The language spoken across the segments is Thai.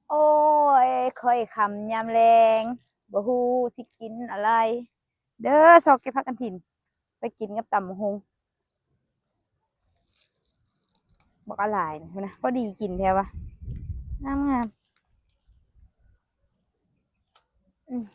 โอ้ยค่อยคำยามแรงบ่ฮู้สิกินอะไร เด้อซอกเก็บผักกันถิ่นไปกินกับตำบักหุ่งบักอะหลายนะพอดีกินแท้วะงามงามอืม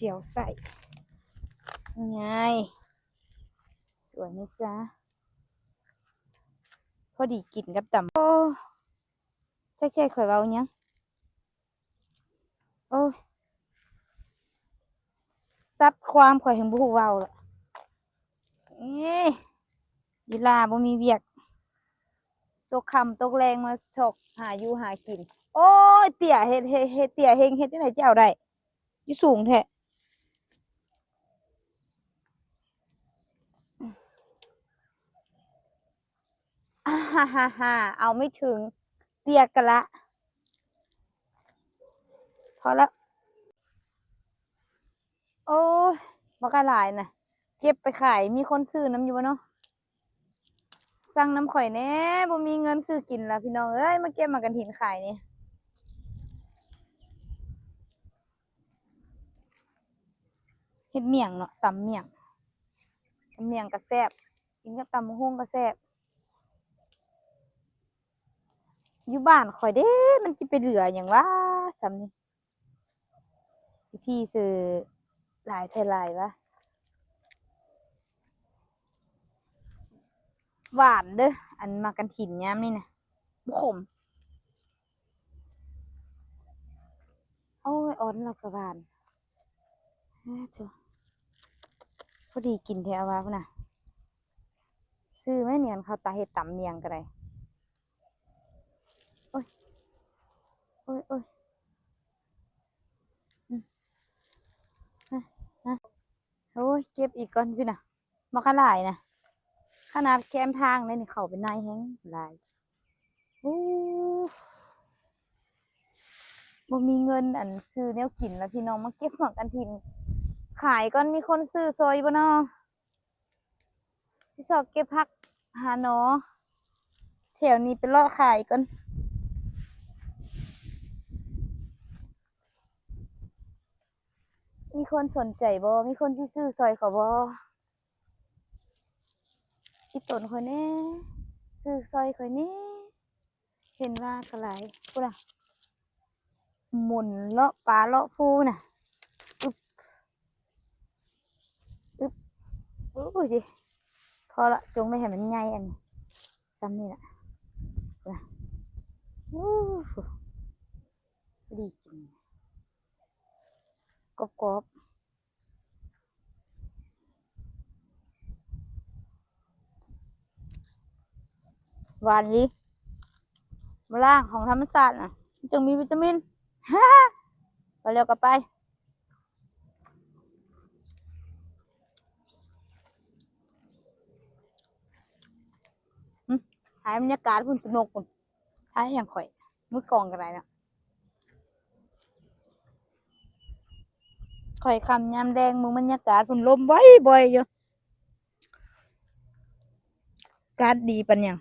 เสียวใส่ไงสวยนะจ๊ะพอดีกินกับตำโอ้จักใจข่อยเว้าหยังโอ้ยตัดความข่อยแห่งบ่ฮู้เว้าละเอ้ยยีลาบ่มีเวียกตกค่ำตกแรงมาฉกหาอยู่หากินโอ้ยเตี่ยเฮ็ดเตี่ยเฮงเฮ็ดจังไดเจ้าได้อยู่สูงแท้ อ่าฮ่าฮ่าฮ่าเอาไม่ถึงเตียกกันละพอแล้วโอ้ยบักกะหลายน่ะเก็บไปขายมีคนซื้อน้ำอยู่บ่เนาะสั่งน้ำข่อยแหน่บ่มีเงินซื้อกินละพี่น้องเอ้ยมาเก็บมากันถินขายนี่เฮ็ดเมี่ยงเนาะตำเมี่ยงตำเมี่ยงก็แซ่บกินกับตำบักหุ่งก็แซ่บอยู่บ้านข่อยเด้มันสิไปเหลือหยังวะซำนี่พี่ซื้อหลายเท่าหลายวะหวานเด้ออันมากันถินยามนี่น่ะบ่ขมโอ้ยอ่อนแล้วก็หวานจ้ะ พอดีกินแท้ว่าพุ่นน่ะซื้อแม่เนียนเขาตาเฮ็ดตำเมียงก็ได้โอ้ยโอ้ยโอ้ยอืมนะนะโอ้ยเก็บอีกก่อนพี่น่ะมาขลายนะขนาดแคมทางเลยนี่เขาเป็นนายแฮงหลายโอ้บ่มีเงินอันซื้อแนวกินแล้วพี่น้องมาเก็บหมักอันทินขายก่อนมีคนซื้อซอยบ่เนาะสิซอกเก็บผักหาหนอแถวนี้ไปเลาะขายก่อนมีคนสนใจบ่มีคนสิซื้อซอยเขาบ่ อีตนข่อยแหน่ซื้อซอยข่อยแหน่เห็นว่ากะหลายพูดน่ะหมุนเลาะปลาเลาะภูน่ะอึบอึบอู้ยดิพอละจงไม่ให้มันใหญ่อันนี้ซ้ำนี่ล่ะนะอู้หูดีกินกรอบๆหวานดีมะล่างของธรรมชาติน่ะมันจึงมีวิตามินฮ่าไปเร็วกลับไปหึหายบรรยากาศพุ่นสนุกพุ่นหายอย่างข่อยมือกองกันไรน่ะข่อยคำยามแดงมึงบรรยากาศพุ่นลมไว้บ่อยอยู่ การ์ดดีปัญญัง